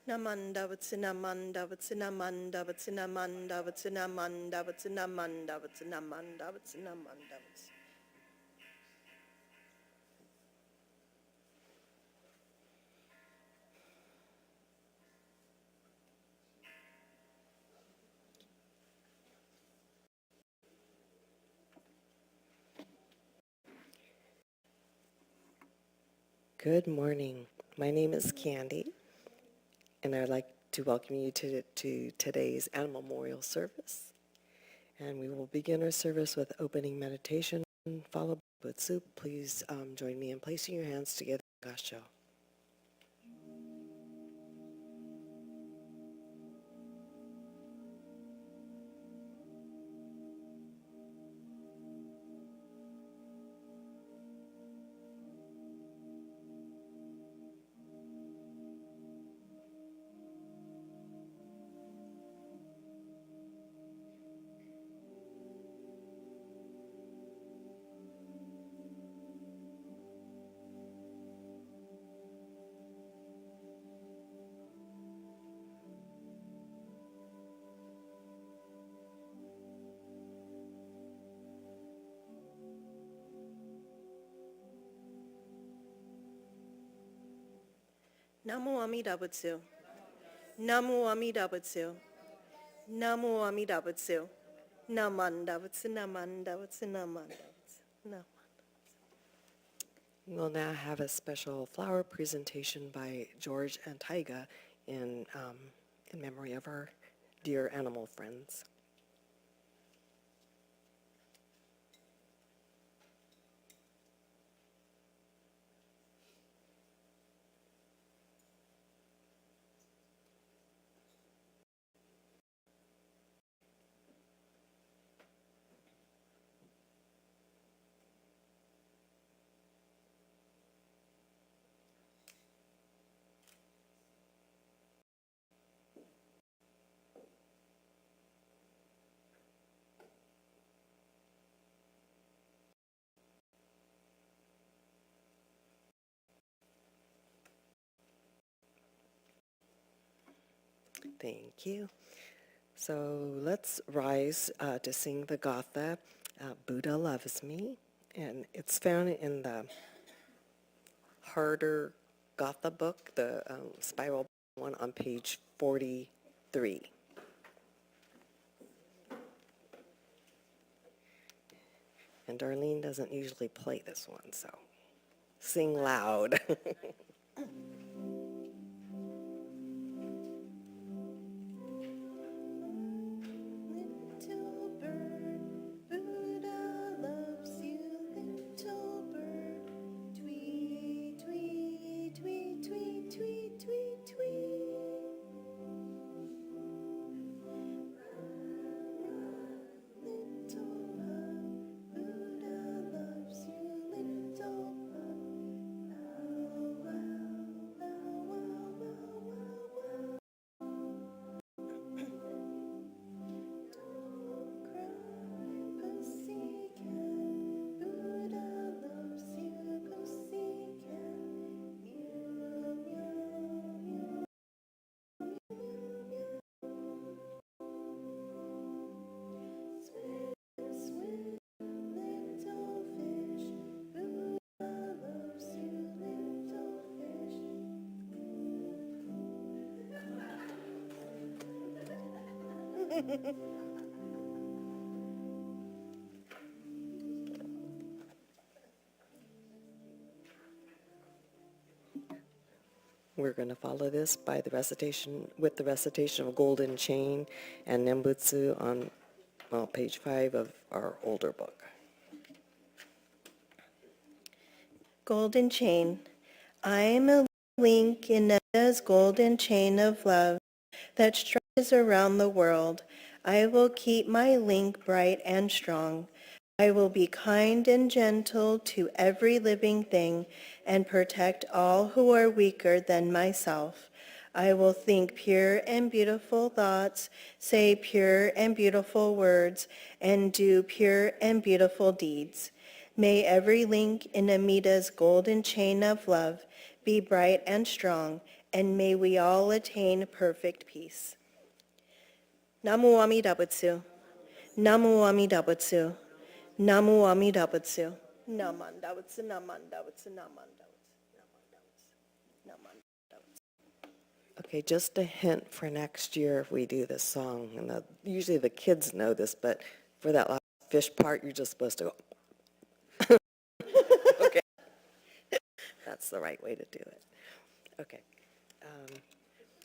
Namanda Vatsinamanda Vatsinamanda Vatsinamanda Vatsinamanda Vatsinamanda Vatsinamanda Vatsinamanda. Good morning. My name is Candy, and I'd like to welcome you to today's Animal Memorial Service. And we will begin our service with opening meditation, followed with soup. Please join me in placing your hands together in Gasho. Namu Amida Butsu. Namu Amida Butsu. Namu Amida Butsu. Namanda Butsu, Namanda Butsu, Namanda Butsu. Nam. We'll now have a special flower presentation by George and Taiga in memory of our dear animal friends. Thank you. So let's rise to sing the Gatha, Buddha Loves Me. And it's found in the harder Gatha book, the spiral one on page 43. And Darlene doesn't usually play this one, so sing loud. Little bird, Buddha loves you, little bird. Tweet, tweet, tweet, tweet, tweet, tweet, tweet. Little pup, Buddha loves you, little pup. Bow, wow, bow, wow, bow, wow, wow. Don't cry, pussycat. Buddha loves you, pussycat. Meow, meow, meow, meow, meow. Swim, swim, little fish. Buddha loves you, little fish. We're going to follow this by the recitation, with the recitation of Golden Chain and Nembutsu on page 5 of our older book. Golden chain. I am a link in Nada's golden chain of love that stretches around the world. I will keep my link bright and strong. I will be kind and gentle to every living thing and protect all who are weaker than myself. I will think pure and beautiful thoughts, say pure and beautiful words, and do pure and beautiful deeds. May every link in Amita's golden chain of love be bright and strong, and may we all attain perfect peace. Namu Amida Butsu. Namu Amida Butsu. Namu Amida Butsu. Namanda Butsu, Namanda Butsu, Namanda Butsu, Namanda Butsu. Okay, just a hint for next year if we do this song. And usually the kids know this, but for that last fish part, you're just supposed to go. Okay. That's the right way to do it. Okay.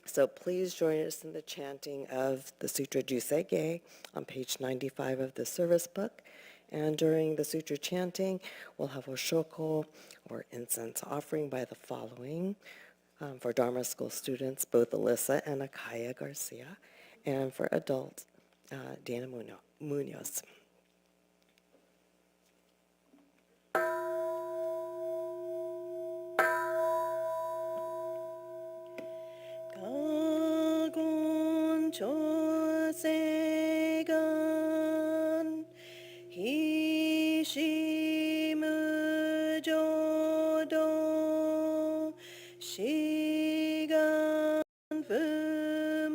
So please join us in the chanting of the Sutra Jusei on page 95 of the service book. And during the sutra chanting, we'll have a shoko, or incense offering, by the following. For Dharma School students, both Alyssa and Akaya Garcia. And for adults, Dana Munoz. Gagon chosegan hishimu jodo shigan fumanzok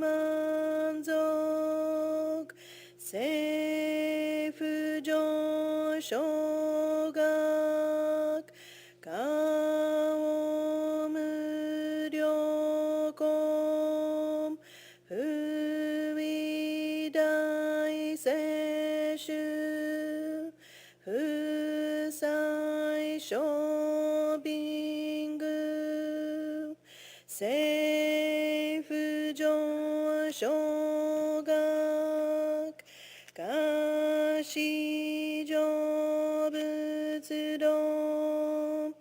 seifujon shogak gao muryokom hui 世主不採ショッピング政府上昇額菓子上仏道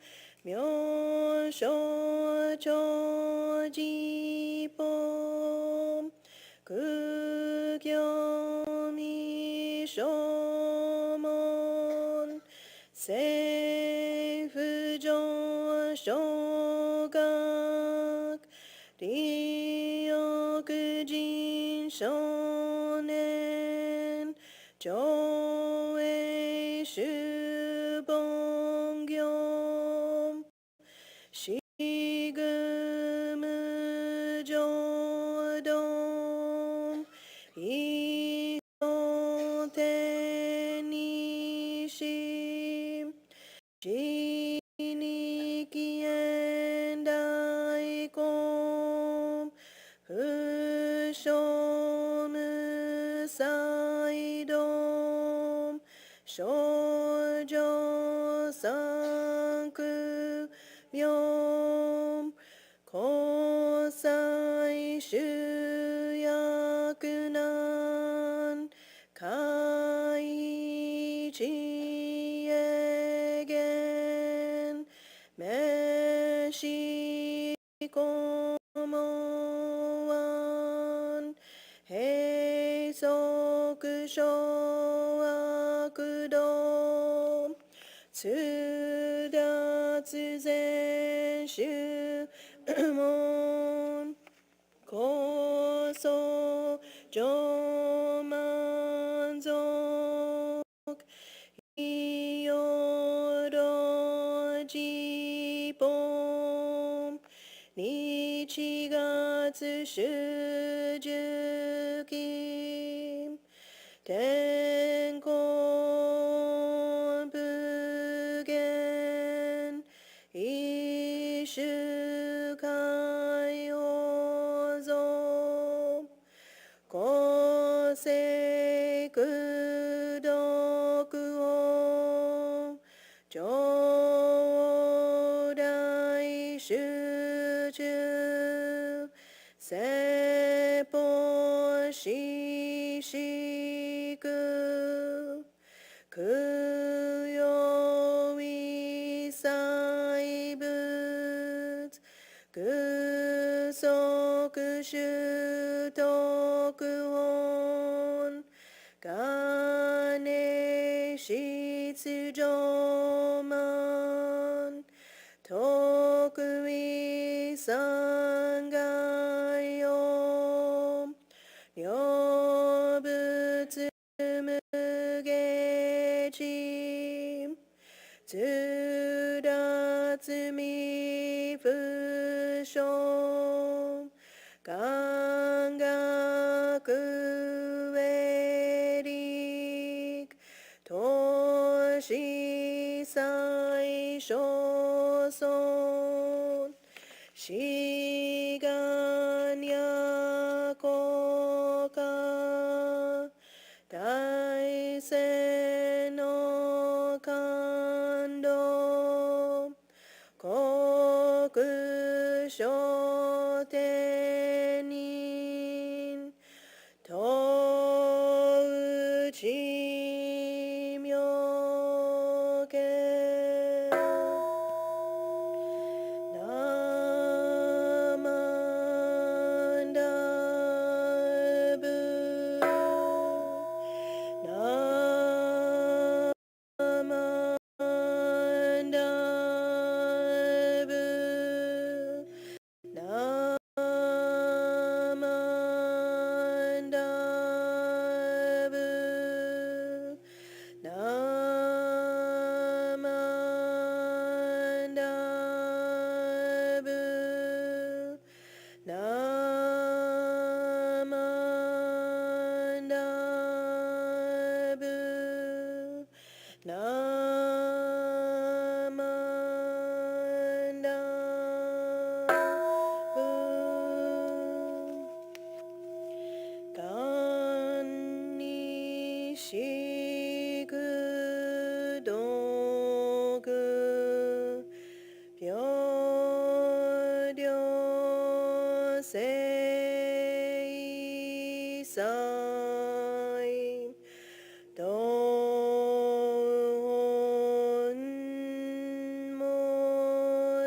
妙正長寺法苦行未消門政府上昇額利欲人少年上映主本業しぐむ浄土一生天にし死に起縁大根不祥無才道少女三苦病交際集約難開智恵言名詞公文閉塞小悪道通達全宗門高僧上満足いよろじぽ日月主十期天候不言一種海王像公正苦毒を上大集中説法ししく供養異祭物具足習徳音金質上満徳意三害用両仏無下地通達未不詳感覚ウェリ投資最小尊志願や国家大戦の感動国書天人当地妙見ナマンダブナマンダブナマンダブしく道具平等正祭どんも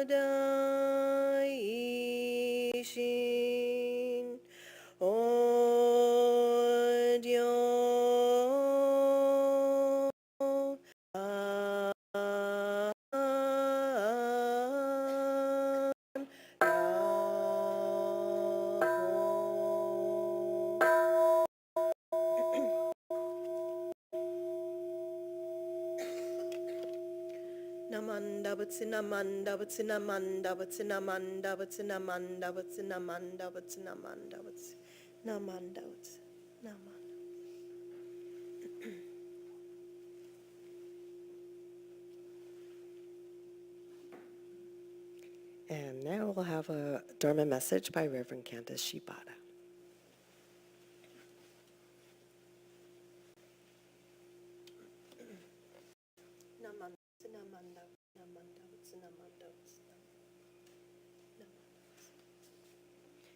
大心おりょあNamanda Butsinamanda Butsinamanda Butsinamanda Butsinamanda Butsinamanda Butsinamanda Namanda Namanda. And now we'll have a Dharma message by Reverend Candace Shibata.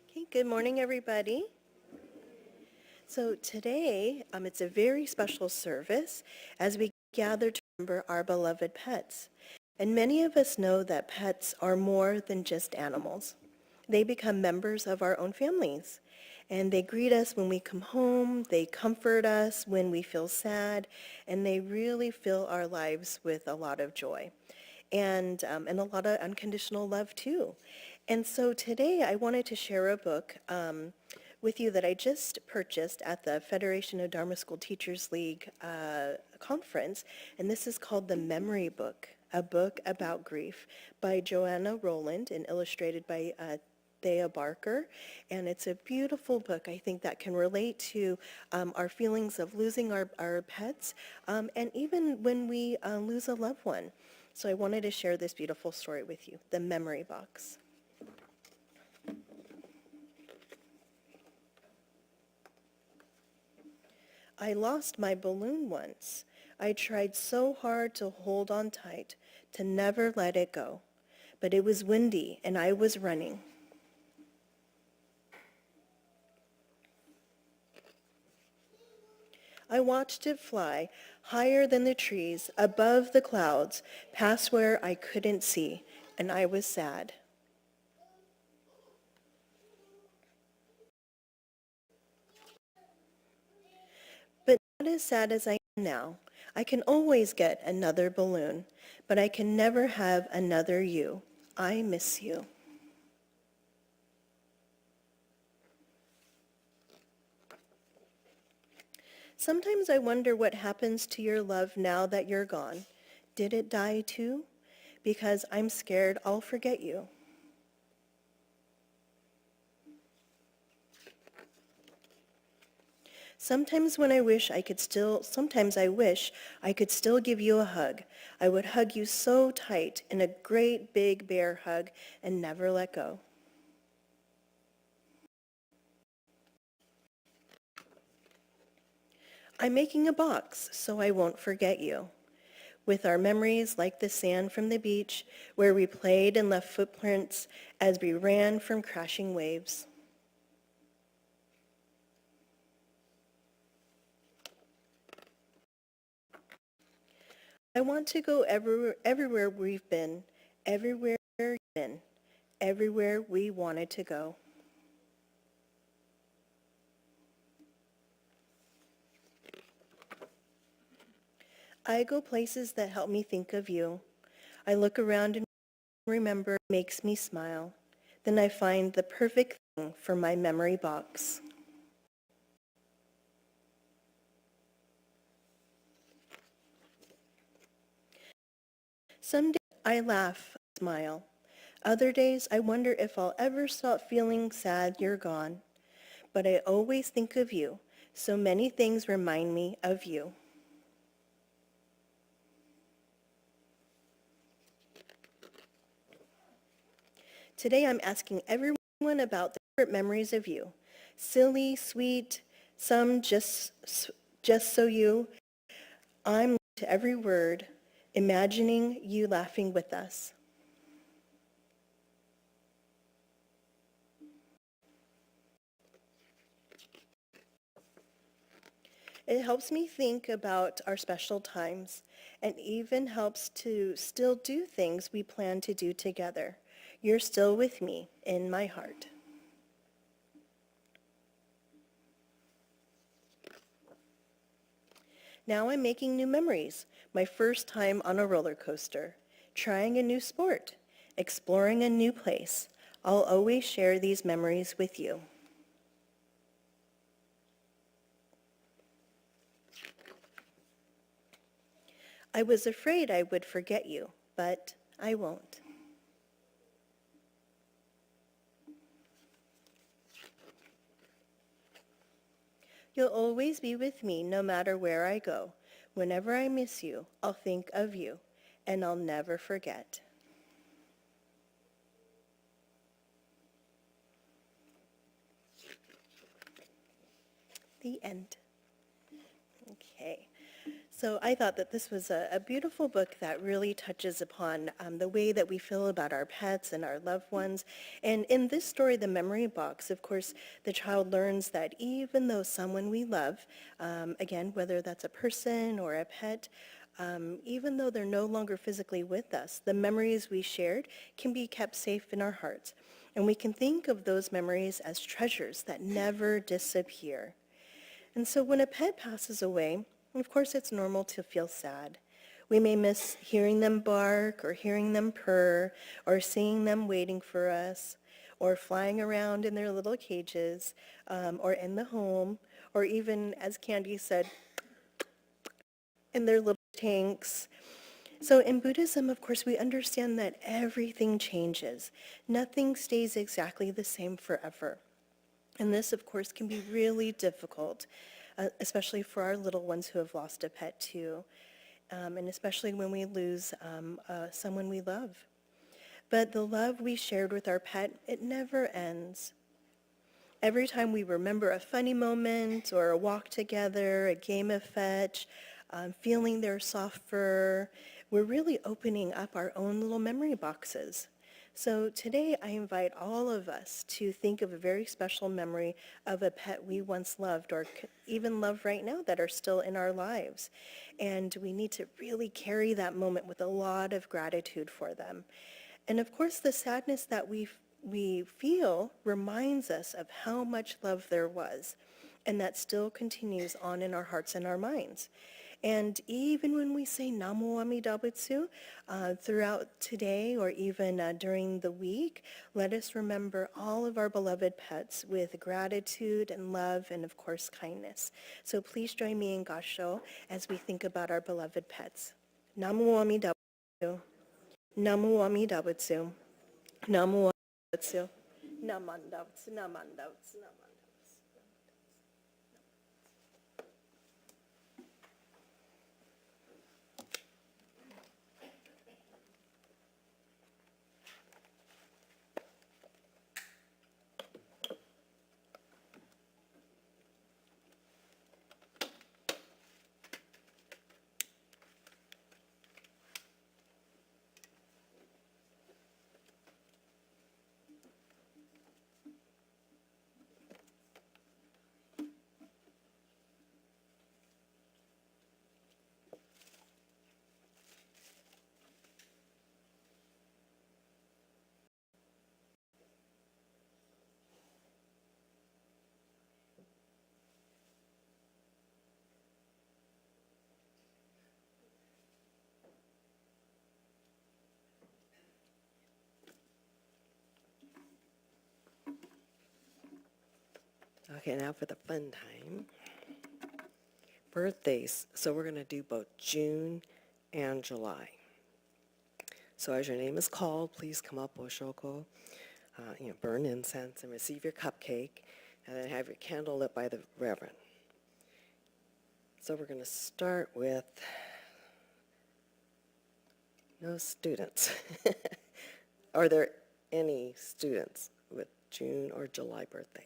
Okay, good morning, everybody. So today, it's a very special service as we gather to remember our beloved pets. And many of us know that pets are more than just animals. They become members of our own families. And they greet us when we come home, they comfort us when we feel sad, and they really fill our lives with a lot of joy and a lot of unconditional love too. And so today I wanted to share a book with you that I just purchased at the Federation of Dharma School Teachers League conference, and this is called The Memory Book, a book about grief by Joanna Rowland and illustrated by Thea Barker, and it's a beautiful book, I think, that can relate to our feelings of losing our pets, and even when we lose a loved one. So I wanted to share this beautiful story with you, The Memory Box. I lost my balloon once. I tried so hard to hold on tight, to never let it go. But it was windy and I was running. I watched it fly higher than the trees, above the clouds, past where I couldn't see, and I was sad. But not as sad as I am now. I can always get another balloon, but I can never have another you. I miss you. Sometimes I wonder what happens to your love now that you're gone. Did it die too? Because I'm scared I'll forget you. Sometimes I wish I could still give you a hug. I would hug you so tight in a great big bear hug and never let go. I'm making a box so I won't forget you. With our memories like the sand from the beach where we played and left footprints as we ran from crashing waves. I want to go everywhere we've been, everywhere you've been, everywhere we wanted to go. I go places that help me think of you. I look around and remember what makes me smile. Then I find the perfect thing for my memory box. Some days I laugh, smile. Other days I wonder if I'll ever stop feeling sad you're gone. But I always think of you. So many things remind me of you. Today I'm asking everyone about their favorite memories of you. Silly, sweet, some just Just so you, I'm to every word, imagining you laughing with us. It helps me think about our special times and even helps to still do things we plan to do together. You're still with me in my heart. Now I'm making new memories. My first time on a roller coaster, trying a new sport, exploring a new place. I'll always share these memories with you. I was afraid I would forget you, but I won't. You'll always be with me no matter where I go. Whenever I miss you, I'll think of you, and I'll never forget. The end. Okay. So I thought that this was a beautiful book that really touches upon the way that we feel about our pets and our loved ones. And in this story, The Memory Box, of course, the child learns that even though someone we love, again, whether that's a person or a pet, even though they're no longer physically with us, the memories we shared can be kept safe in our hearts. And we can think of those memories as treasures that never disappear. And so when a pet passes away, of course it's normal to feel sad. We may miss hearing them bark or hearing them purr or seeing them waiting for us or flying around in their little cages or in the home or even, as Candy said, in their little tanks. So in Buddhism, of course, we understand that everything changes. Nothing stays exactly the same forever. And this, of course, can be really difficult, especially for our little ones who have lost a pet too, and especially when we lose someone we love. But the love we shared with our pet, it never ends. Every time we remember a funny moment or a walk together, a game of fetch, feeling their soft fur, we're really opening up our own little memory boxes. So today I invite all of us to think of a very special memory of a pet we once loved or even love right now that are still in our lives. And we need to really carry that moment with a lot of gratitude for them. And of course, the sadness that we feel reminds us of how much love there was, and that still continues on in our hearts and our minds. And even when we say Namo Amida Butsu throughout today or even during the week, let us remember all of our beloved pets with gratitude and love and, of course, kindness. So please join me in Gasho as we think about our beloved pets. Namo Amida Butsu. Namo Amida Butsu. Namo Amida Butsu. Namanda Butsu. Namanda Butsu. Namanda. Okay, now for the fun time. Birthdays. So we're going to do both June and July. So as your name is called, please come up, Oshoko, burn incense and receive your cupcake, and then have your candle lit by the Reverend. So we're going to start with no students. Are there any students with June or July birthdays?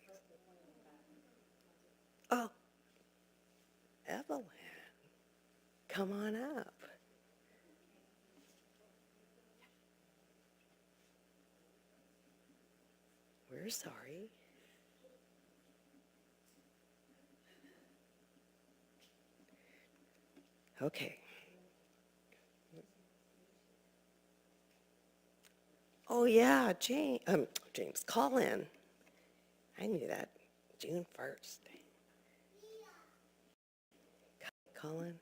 Oh, Eva. come on up. We're sorry. Okay. Oh yeah, James, call in. I knew that. June 1st. Colin.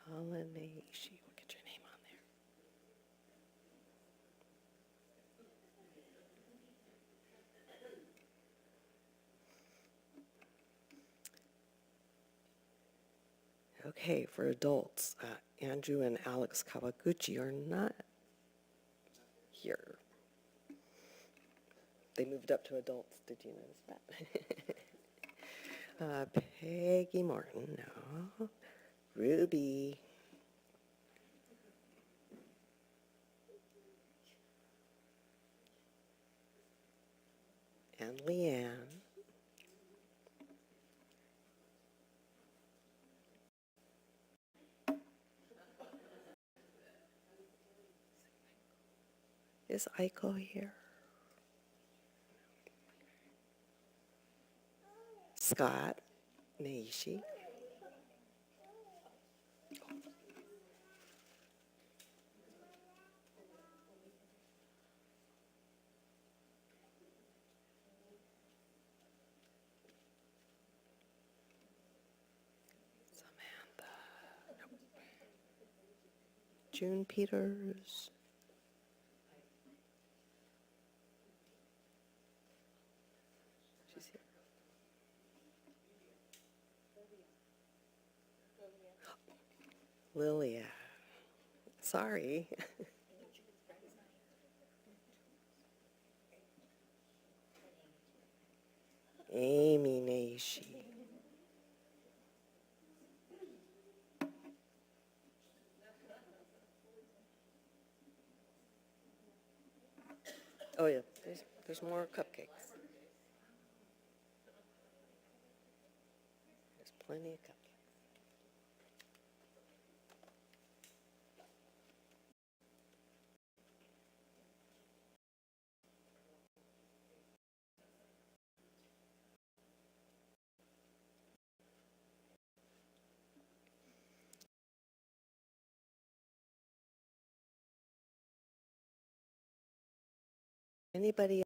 Colin Naishi. We'll get your name on there. Okay, for adults, Andrew and Alex Kawaguchi are not here. They moved up to adults. Did you notice that? Peggy Martin, no. Ruby. And Leanne. Is Aiko here? Scott Naishi. Samantha. Nope. June Peters. She's here. Lilia. Sorry. Amy Naishi. Oh yeah, there's more cupcakes. There's plenty of cupcakes. Anybody?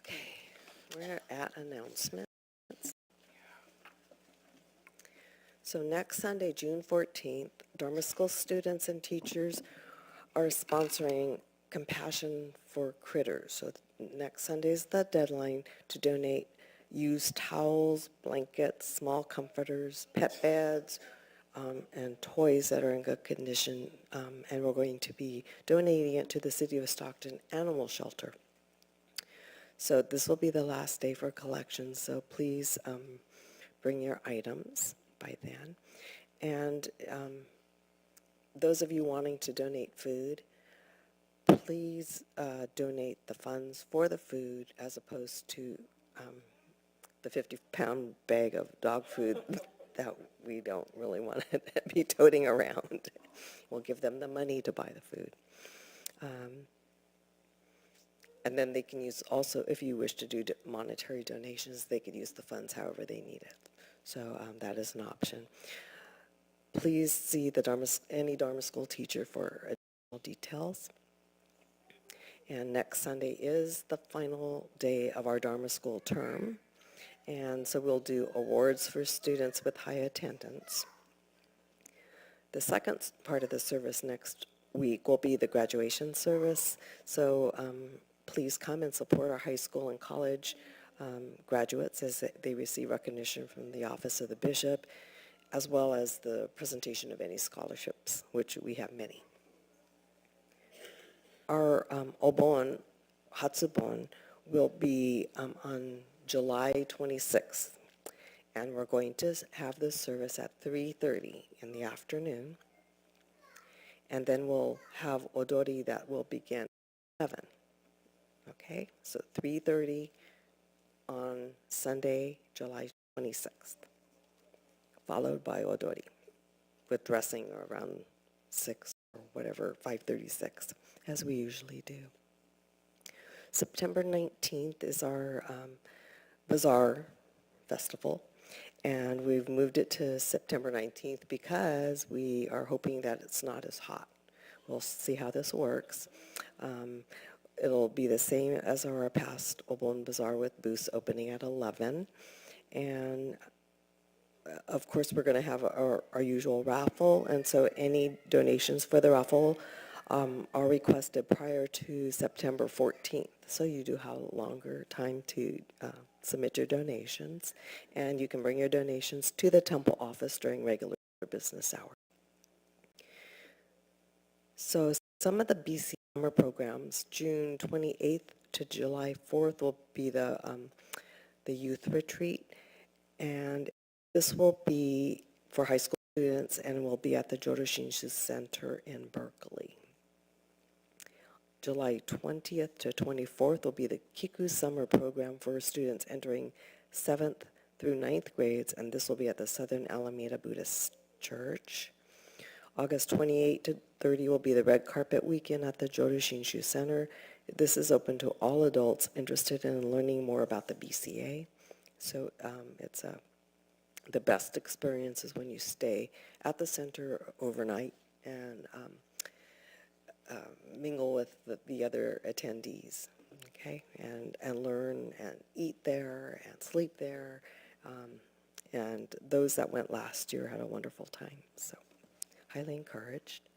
Okay, we're at announcements. So next Sunday, June 14th, Dormer School students and teachers are sponsoring Compassion for Critters. So next Sunday is the deadline to donate used towels, blankets, small comforters, pet beds, and toys that are in good condition. And we're going to be donating it to the City of Stockton Animal Shelter. So this will be the last day for collections, so please bring your items by then. And those of you wanting to donate food, please donate the funds for the food as opposed to the 50-pound bag of dog food that we don't really want to be toting around. We'll give them the money to buy the food. And then they can use also, if you wish to do monetary donations, they could use the funds however they need it. So that is an option. Please see any Dharma school teacher for additional details. And next Sunday is the final day of our Dharma school term. And so we'll do awards for students with high attendance. The second part of the service next week will be the graduation service. So please come and support our high school and college graduates as they receive recognition from the Office of the Bishop, as well as the presentation of any scholarships, which we have many. Our Obon, Hatsubon, will be on July 26th, and we're going to have this service at 3:30 in the afternoon, and then we'll have Odori that will begin at 7. Okay, so 3:30 on Sunday, July 26th, followed by Odori, with dressing around 6 or whatever, 5:36, as we usually do. September 19th is our Bazaar Festival, and we've moved it to September 19th because we are hoping that it's not as hot. We'll see how this works. It'll be the same as our past Obon Bazaar with booths opening at 11. And of course, we're going to have our usual raffle, and so any donations for the raffle are requested prior to September 14th. So you do have a longer time to submit your donations, and you can bring your donations to the temple office during regular business hours. So some of the BC summer programs, June 28th to July 4th will be the youth retreat, and this will be for high school students and will be at the Jodo Shinshu Center in Berkeley. July 20th to 24th will be the Kiku Summer Program for students entering 7th through 9th grades, and this will be at the Southern Alameda Buddhist Church. August 28 to 30 will be the Red Carpet Weekend at the Jodo Shinshu Center. This is open to all adults interested in learning more about the BCA. So it's the best experience is when you stay at the center overnight and mingle with the other attendees, okay, and learn and eat there and sleep there. And those that went last year had a wonderful time, so highly encouraged.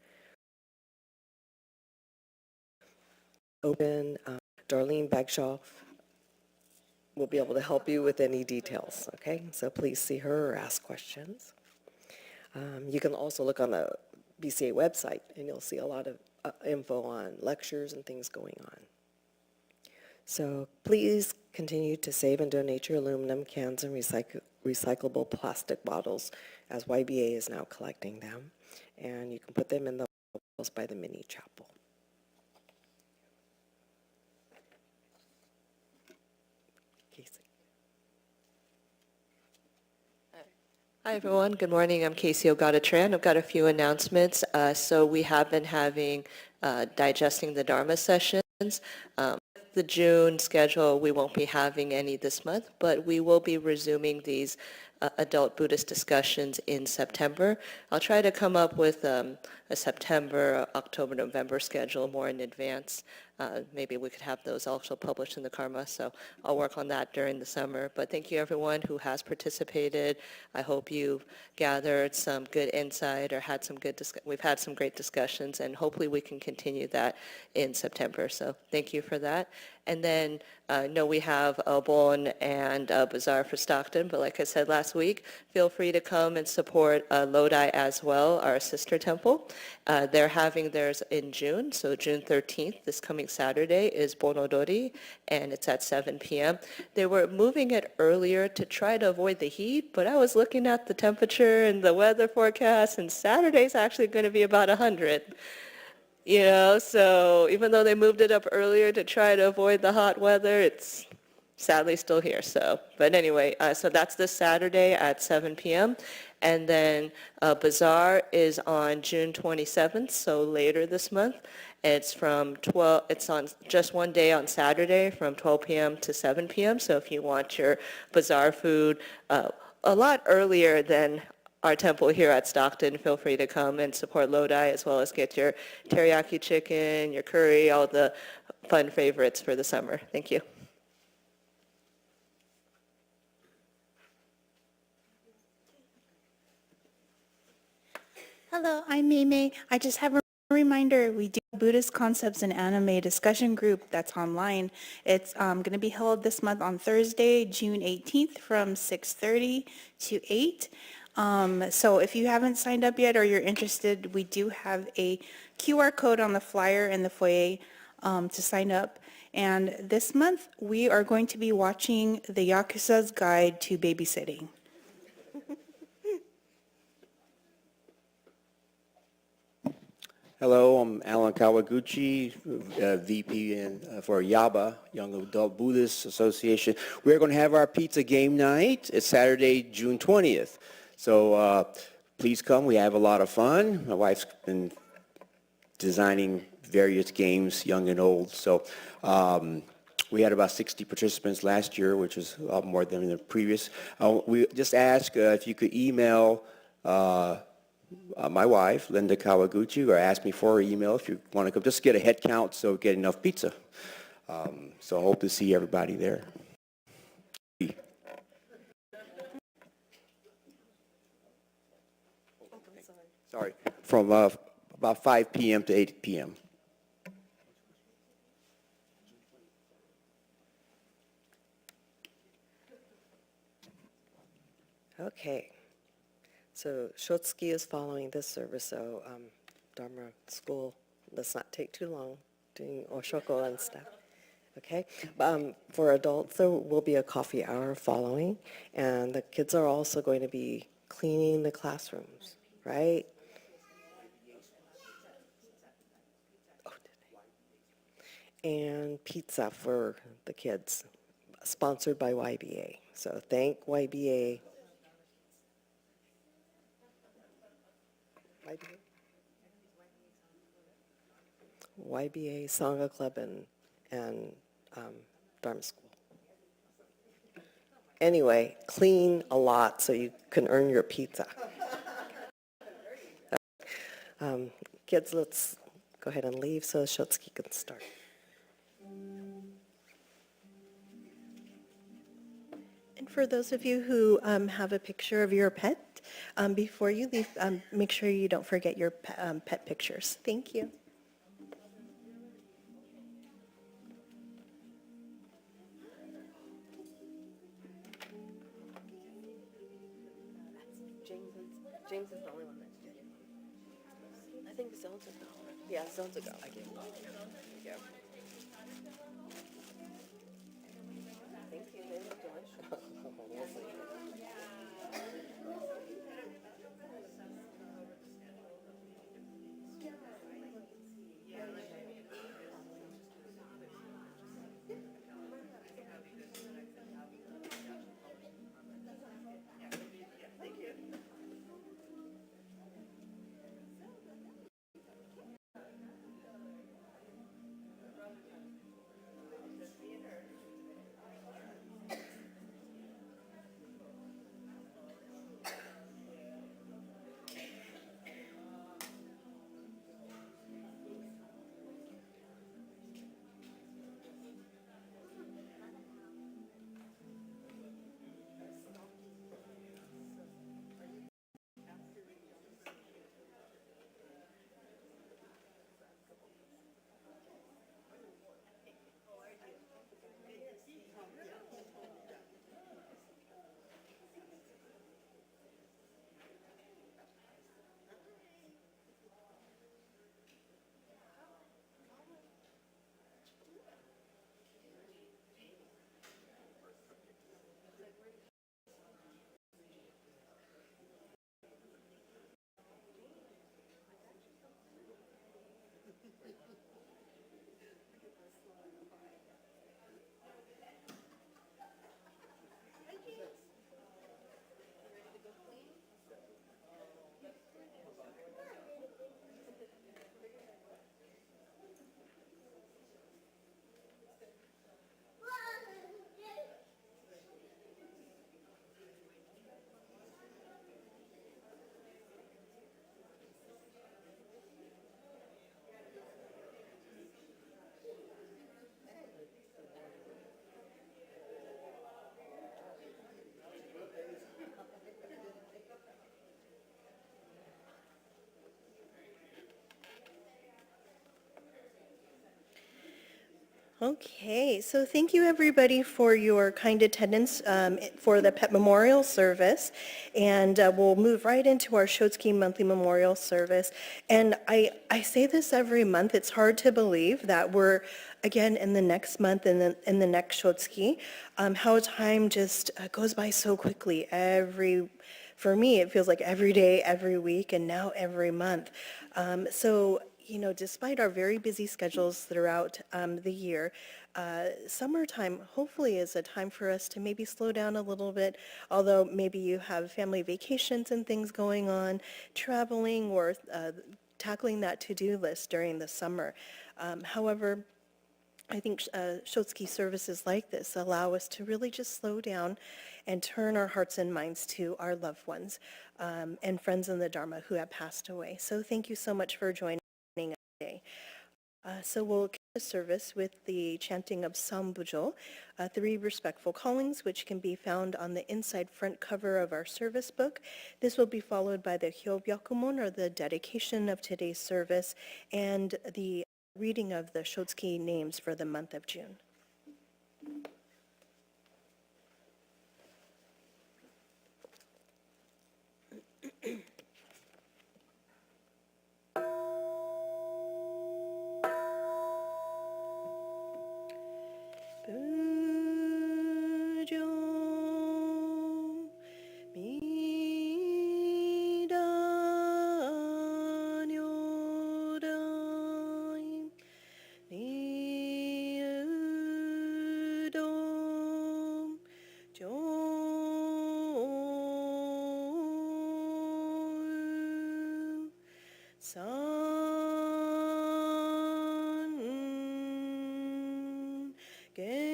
Open, Darlene Bagshaw will be able to help you with any details, okay? So please see her or ask questions. You can also look on the BCA website, and you'll see a lot of info on lectures and things going on. So please continue to save and donate your aluminum cans and recyclable plastic bottles, as YBA is now collecting them. And you can put them in the bottles by the mini chapel. Casey. Hi, everyone. Good morning. I'm Casey Ogata-Tran. I've got a few announcements. So we have been having digesting the Dharma sessions. The June schedule, we won't be having any this month, but we will be resuming these adult Buddhist discussions in September. I'll try to come up with a September, October, November schedule more in advance. Maybe we could have those also published in the Karma, so I'll work on that during the summer. But thank you everyone who has participated. I hope you've gathered some good insight or had some good, we've had some great discussions, and hopefully we can continue that in September. So thank you for that. And then I know we have a Bon and a Bazaar for Stockton, but like I said last last week, feel free to come and support Lodi as well, our sister temple. They're having theirs in June, so June 13th, this coming Saturday, is Bonodori, and it's at 7 p.m. They were moving it earlier to try to avoid the heat, but I was looking at the temperature and the weather forecast, and Saturday's actually going to be about 100. So even though they moved it up earlier to try to avoid the hot weather, it's sadly still here. But anyway, so that's this Saturday at 7 p.m. And then Bazaar is on June 27th, so later this month. It's on just one day on Saturday from 12 p.m. to 7 p.m. So if you want your Bazaar food a lot earlier than our temple here at Stockton, feel free to come and support Lodi, as well as get your teriyaki chicken, your curry, all the fun favorites for the summer. Thank you. Hello, I'm Mei. I just have a reminder, we do a Buddhist Concepts and Anime discussion group that's online. It's going to be held this month on Thursday, June 18th from 6:30 to 8. So if you haven't signed up yet or you're interested, we do have a QR code on the flyer in the foyer to sign up. And this month, we are going to be watching The Yakuza's Guide to Babysitting. Hello, I'm Alan Kawaguchi, VP for YABA, Young Adult Buddhist Association. We're going to have our pizza game night. It's Saturday, June 20th. So please come. We have a lot of fun. My wife's been designing various games, young and old. So we had about 60 participants last year, which is a lot more than the previous. We just ask if you could email my wife, Linda Kawaguchi, or ask me for her email if you want to come. Just get a head count so we get enough pizza. So I hope to see everybody there. Sorry, from about 5 p.m. to 8 p.m. Okay. So Shotsuki is following this service, so Dharma school, let's not take too long doing Oshoko and stuff. Okay? For adults, there will be a coffee hour following, and the kids are also going to be cleaning the classrooms, right? Oh, did they? And pizza for the kids, sponsored by YBA. So thank YBA. YBA, Sangha Club, and Dharma School. Anyway, clean a lot so you can earn your pizza. Kids, let's go ahead and leave so Shotsuki can start. And for those of you who have a picture of your pet, before you leave, make sure you don't forget your pet pictures. Thank you. James is the only one that's dead. I think Zone's a go. Yeah, Zone's a go. I get it. Yeah. Thank you. They look delicious. Okay, so thank you everybody for your kind attendance for the Pet Memorial Service. And we'll move right into our Shotsuki Monthly Memorial Service. And I say this every month, it's hard to believe that we're again in the next month and in the next Shotsuki. How time just goes by so quickly for me, it feels like every day, every week, and now every month. So despite our very busy schedules throughout the year, summertime hopefully is a time for us to maybe slow down a little bit, although maybe you have family vacations and things going on, traveling or tackling that to-do list during the summer. However, I think Shotsuki services like this allow us to really just slow down and turn our hearts and minds to our loved ones and friends in the Dharma who have passed away. So thank you so much for joining us today. So we'll kick the service with the chanting of Sambujol, 3 respectful callings, which can be found on the inside front cover of our service book. This will be followed by the Hyobyakumon, or the dedication of today's service, and the reading of the Shotsuki names for the month of June. Bujo midan yodaim niudom jo san gem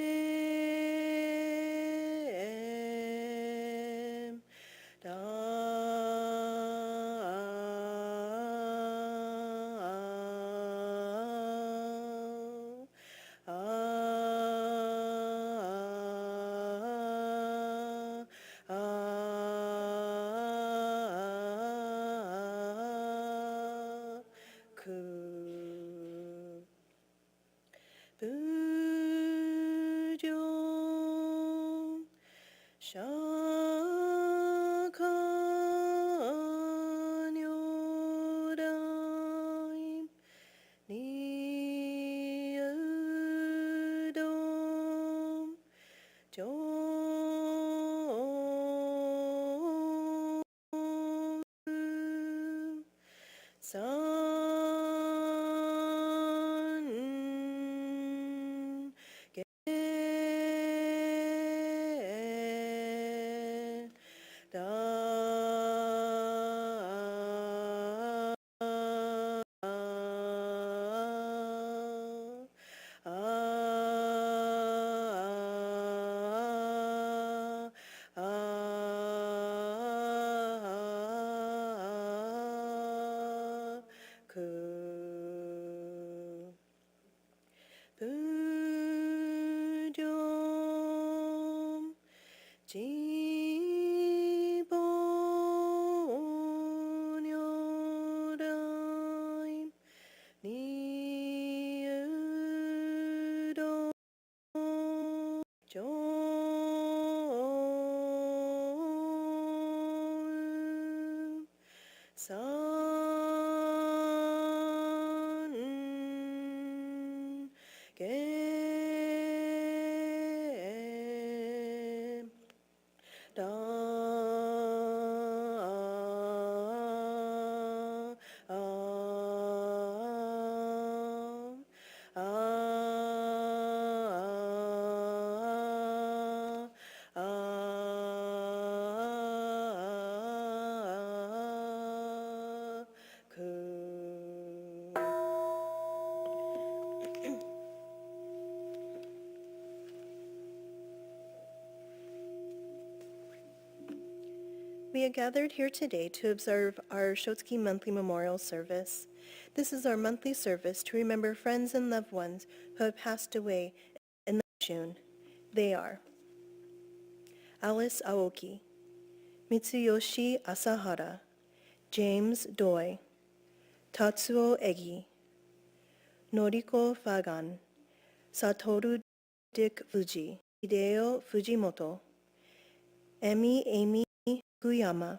da ku bujo shakan yodaim niudom jo san ge da ku Pujom Jibon Yodaim Niudom Jo san gem da ku We are gathered here today to observe our Shotsuki Monthly Memorial Service. This is our monthly service to remember friends and loved ones who have passed away in June. They are Alice Aoki, Mitsuyoshi Asahara, James Doi, Tatsuo Egi, Noriko Fagan, Satoru Dick Fuji, Hideo Fujimoto, Amy Fukuyama,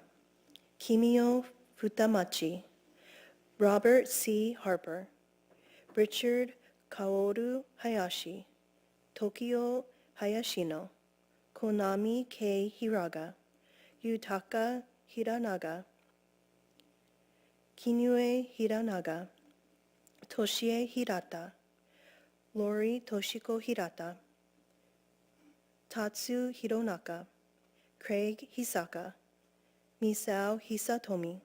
Kimio Futamachi, Robert C. Harper, Richard Kaoru Hayashi, Tokyo Hayashino, Konami K. Hiraga, Yutaka Hiranaga, Kinue Hiranaga, Toshie Hirata, Lori Toshiko Hirata, Tatsu Hironaka, Craig Hisaka, Misao Hisatomi,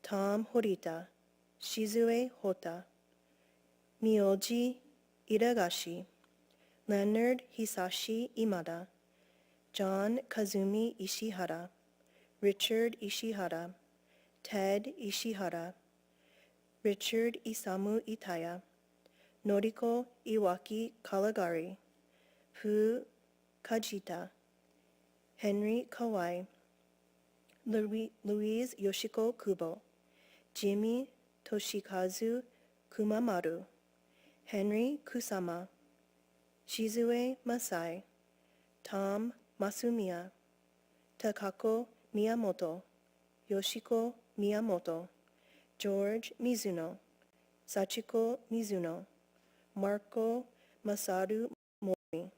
Tom Horita, Shizue Hota, Miyoji Iragashi, Leonard Hisashi Imada, John Kazumi Ishihara, Richard Ishihara, Ted Ishihara, Richard Isamu Itaya, Noriko Iwaki Kalagari, Fu Kajita, Henry Kawai, Louise Yoshiko Kubo, Jimmy Toshikazu Kumamaru, Henry Kusama, Shizue Masai, Tom Masumiya, Takako Miyamoto, Yoshiko Miyamoto, George Mizuno, Sachiko Mizuno, Marco Masaru Mori,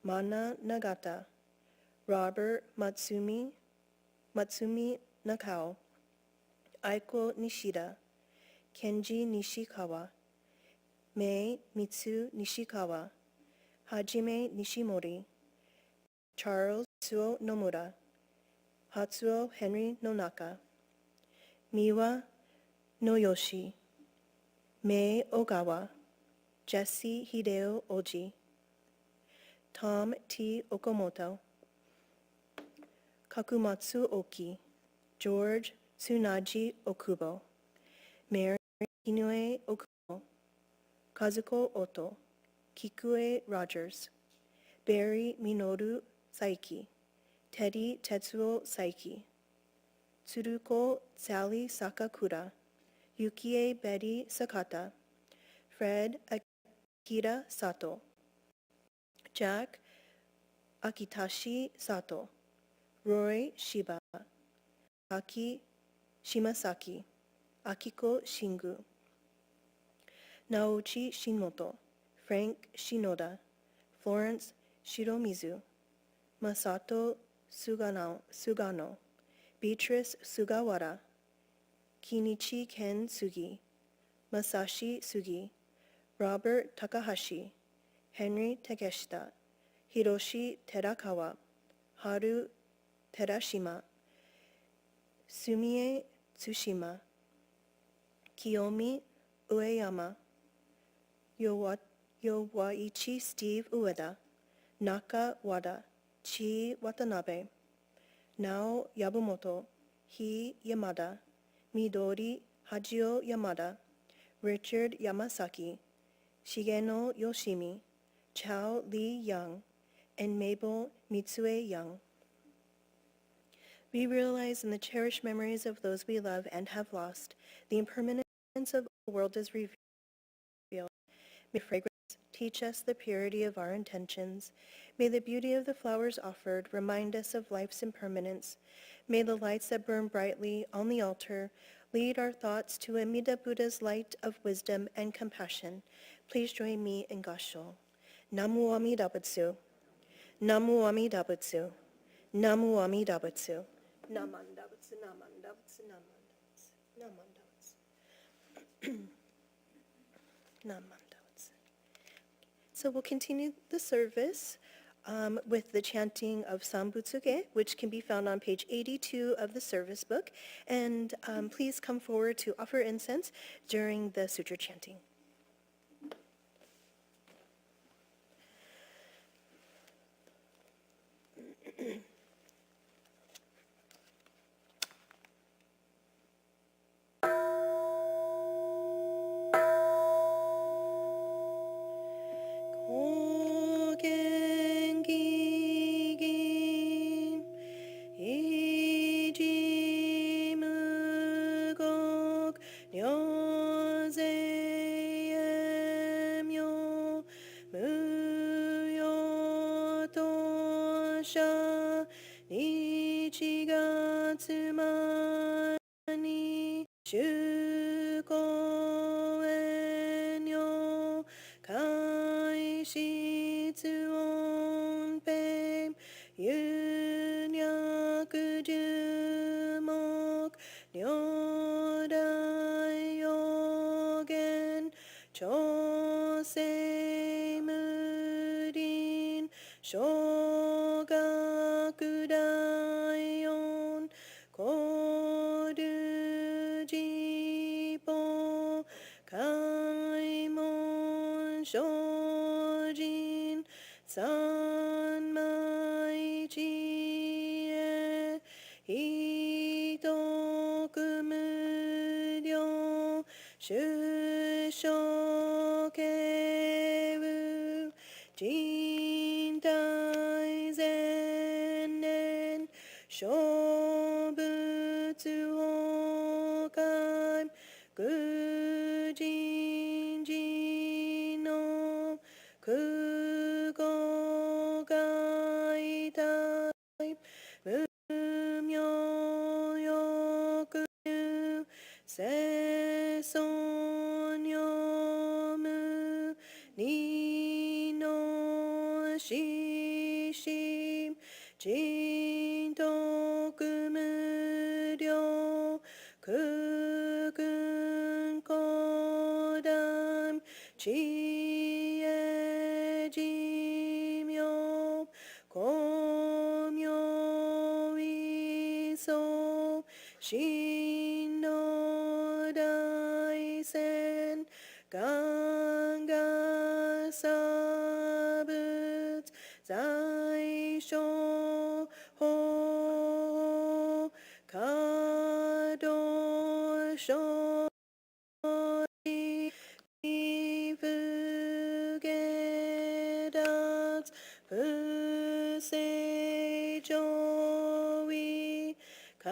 Mana Nagata, Robert Matsumi Nakao, Aiko Nishida, Kenji Nishikawa, Mei Mitsu Nishikawa, Hajime Nishimori, Charles Tsuo Nomura, Hatsuo Henry Nonaka, Miwa Noyoshi, Mei Ogawa, Jesse Hideo Oji, Tom T. Okamoto, Kakumatsu Oki, George Tsunaji Okubo, Mary Inoue Okubo, Kazuko Oto, Kikue Rogers, Barry Minoru Saiki, Teddy Tetsuo Saiki, Tsuruko Sally Sakakura, Yukie Betty Sakata, Fred Akira Sato, Jack Akitashi Sato, Roy Shiba, Aki Shimasaki, Akiko Shingu, Naochi Shinmoto, Frank Shinoda, Florence Shiromizu, Masato Sugano, Beatrice Sugawara, Kinichi Ken Sugi, Masashi Sugi, Robert Takahashi, Henry Takeshita, Hiroshi Terakawa, Haru Terashima, Sumie Tsushima, Kiyomi Ueyama, Yowaichi Steve Ueda, Naka Wada, Chi Watanabe, Nao Yabumoto, Hi Yamada, Midori Hajio Yamada, Richard Yamasaki, Shigeno Yoshimi, Chao Li Young, and Mabel Mitsue Young. We realize in the cherished memories of those we love and have lost, the impermanence of the world is revealed. May fragrance teach us the purity of our intentions. May the beauty of the flowers offered remind us of life's impermanence. May the lights that burn brightly on the altar lead our thoughts to Amida Buddha's light of wisdom and compassion. Please join me in Gassho. Namu Amida Butsu. Namu Amida Butsu. Namu Amida Butsu. Namanda Butsu, Namanda Butsu, Namanda Butsu. Namanda Butsu. So we'll continue the service with the chanting of Sambutsuge, which can be found on page 82 of the service book. And please come forward to offer incense during the sutra chanting. 이지무곡 녀세 者日月間に主公園よ開室音編有略樹木如来予言調整無林小学大音交流寺法開門精進三昧智慧一徳無量出生慶雨人体前年小仏崩壊愚人寺の空語外体無名欲入世尊読む二の四心人徳無量空軍古代知恵寿命光明位相真の大戦願が差仏在所法可動所不下脱不正上位解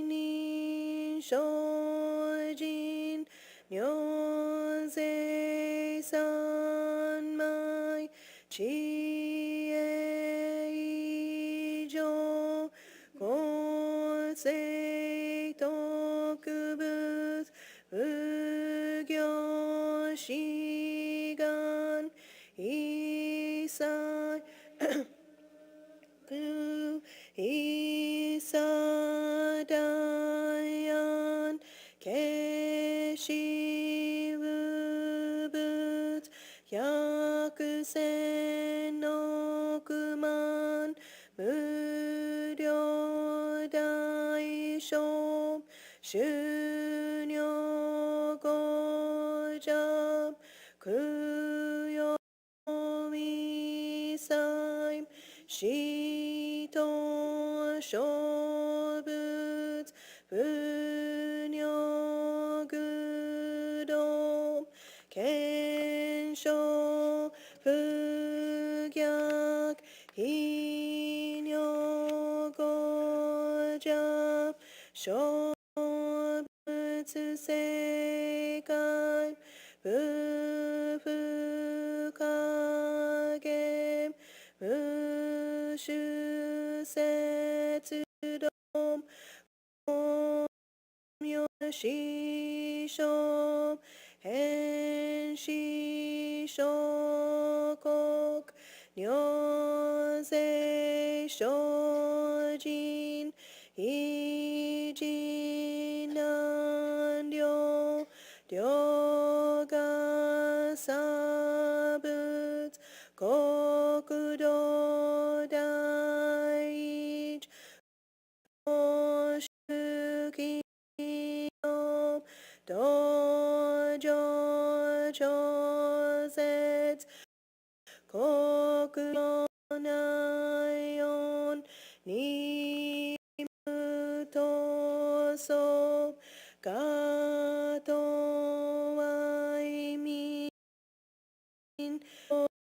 任精進如税三昧知恵以上公正特仏無行志願一切一切大安慶始無仏百千億万無量大小修行五者供養一切死と小仏不尿愚道検証不逆非尿五者小仏世界不不可減無種節道光明師匠変師諸国如税精進一時難量量が差仏国土第一公主義の道場調節国の内音に無闘争がとわいみん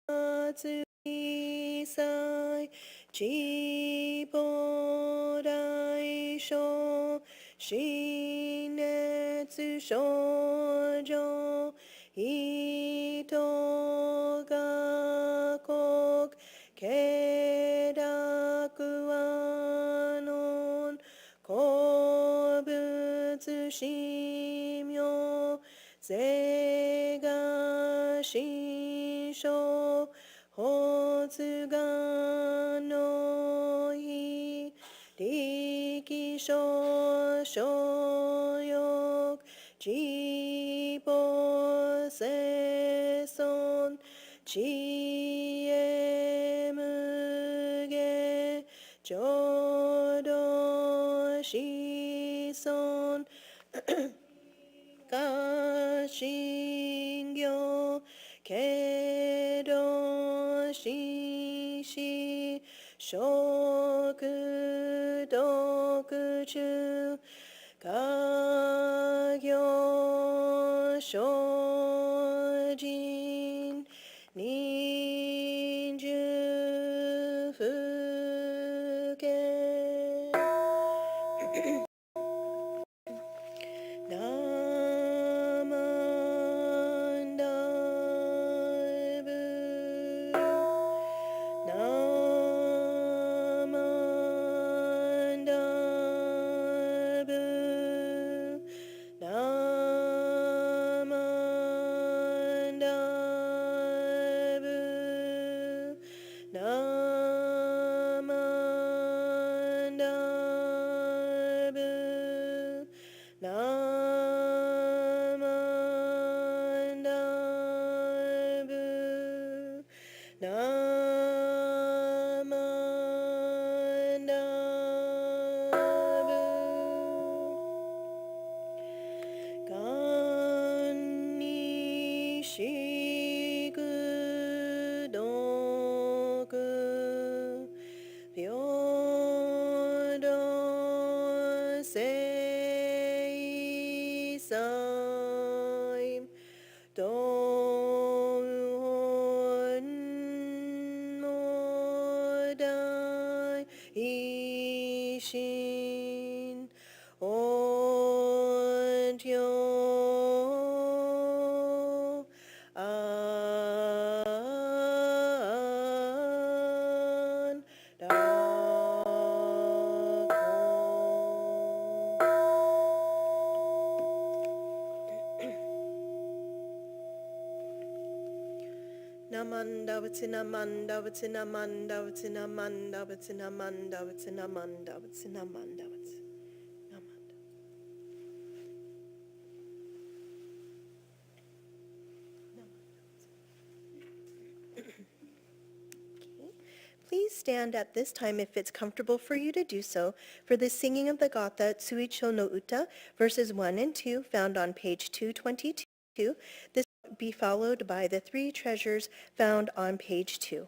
発一切地方大小心熱症状糸が国経大しみょせがししょ発願のひ力所所欲ちぽせそん知恵無下浄土子孫が信行けどしし食読中家業精進人寿福家ナマンダブナマンダブナマンダブナマンダブナマンダブナマンダブがんにしくどく平等聖祭東本の大一心音量安楽ナマンダブツナマンダブツナマンダブツナマンダブツナマンダブツナマンダブツナマンダブツナマンダ。Please stand at this time if it's comfortable for you to do so for the singing of the Gatha Tsuicho no Uta, verses 1 and 2, found on page 222. This will be followed by the three treasures found on page 2.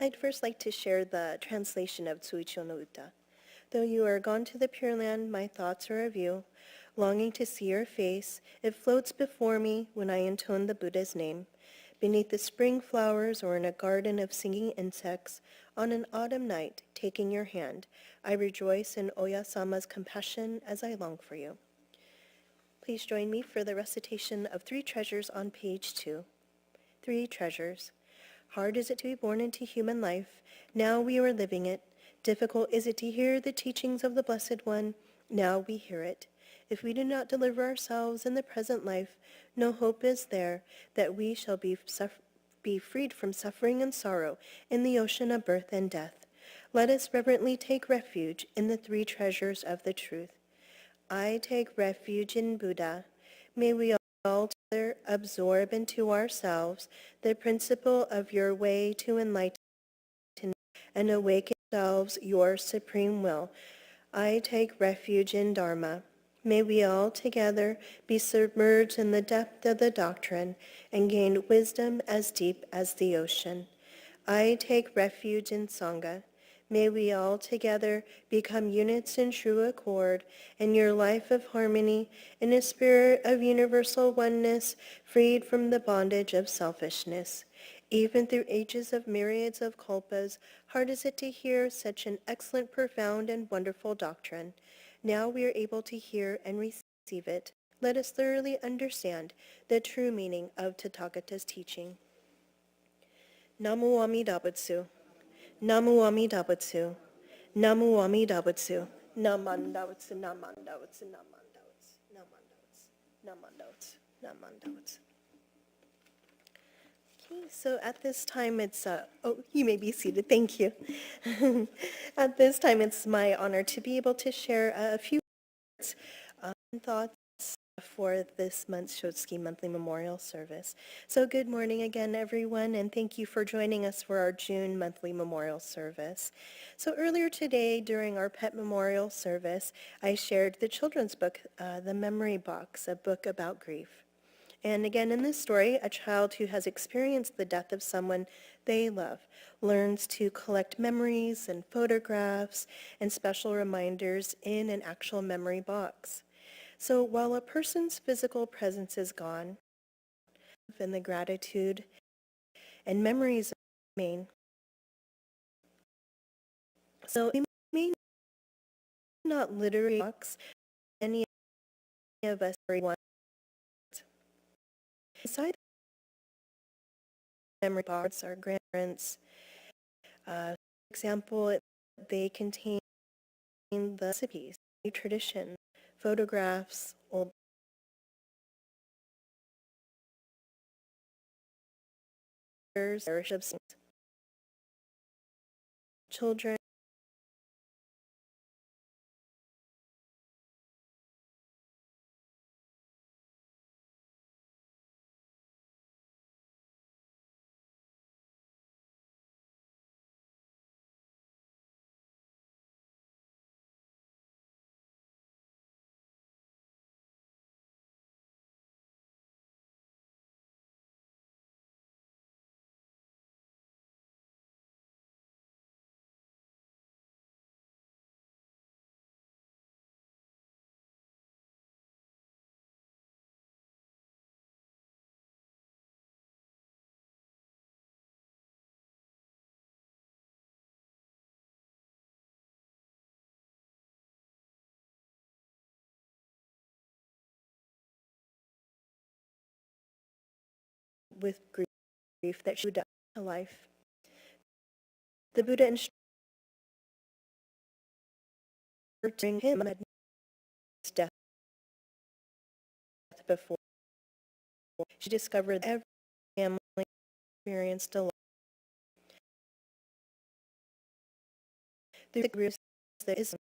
I'd first like to share the translation of Tsuicho no Uta. Though you are gone to the Pure Land, my thoughts are of you. Longing to see your face, it floats before me when I intone the Buddha's name. Beneath the spring flowers or in a garden of singing insects, on an autumn night, taking your hand, I rejoice in Oya-sama's compassion as I long for you. Please join me for the recitation of Three Treasures on page 2. Three treasures. Hard is it to be born into human life. Now we are living it. Difficult is it to hear the teachings of the Blessed One. Now we hear it. If we do not deliver ourselves in the present life, no hope is there that we shall be freed from suffering and sorrow in the ocean of birth and death. Let us reverently take refuge in the three treasures of the truth. I take refuge in Buddha. May we all together absorb into ourselves the principle of your way to enlightenment and awaken ourselves your supreme will. I take refuge in Dharma. May we all together be submerged in the depth of the doctrine and gain wisdom as deep as the ocean. I take refuge in Sangha. May we all together become units in true accord in your life of harmony, in a spirit of universal oneness, freed from the bondage of selfishness. Even through ages of myriads of kalpas, hard is it to hear such an excellent, profound, and wonderful doctrine. Now we are able to hear and receive it. Let us thoroughly understand the true meaning of Tathagata's teaching. Namu Amida Butsu. Namu Amida Butsu. Namu Amida Butsu. Namandawatsu, namandawatsu, namandawatsu, namandawatsu, namandawatsu, namandawatsu. Okay, so at this time it's, you may be seated, thank you. At this time it's my honor to be able to share a few thoughts for this month's Shotsuki Monthly Memorial Service. So good morning again, everyone, and thank you for joining us for our June Monthly Memorial Service. So earlier today, during our Pet Memorial Service, I shared the children's book, The Memory Box, a book about grief. And again, in this story, a child who has experienced the death of someone they love learns to collect memories and photographs and special reminders in an actual memory box. So while a person's physical presence is gone, and the gratitude and memories remain. So we may not literally box any of us want. Beside the memory box, our grandparents, for example, they contain the recipes, traditions, photographs, old letters, children, with grief that she would die to life. The Buddha instructed him had death before. She discovered every family experienced a loss. Through the groups that is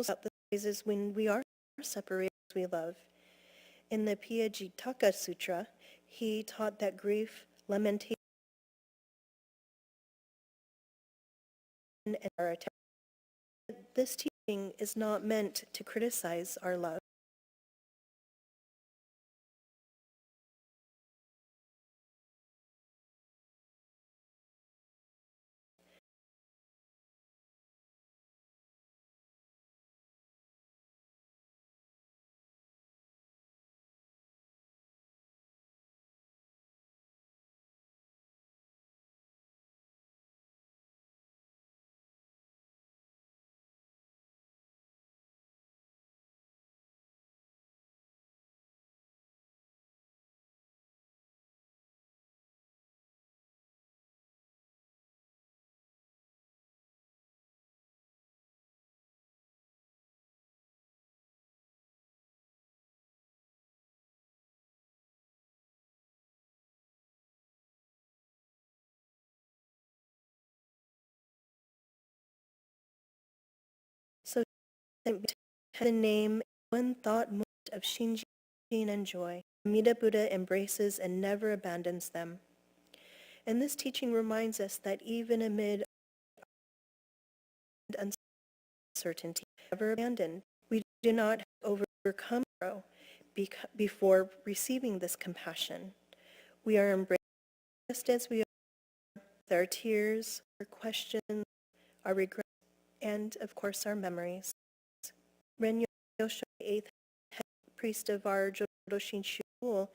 out the phrases when we are separated as we love. In the Piyajitaka Sutra, he taught that grief, lamentation, and our attachment. This teaching is not meant to criticize our love. So the name one thought moment of Shinjin and joy. Amida Buddha embraces and never abandons them. And this teaching reminds us that even amid uncertainty, never abandoned, we do not overcome sorrow before receiving this compassion. We are embraced just as we are, with our tears, our questions, our regrets, and of course our memories. Renyo Yosho, the eighth head priest of our Jodo Shinshu school,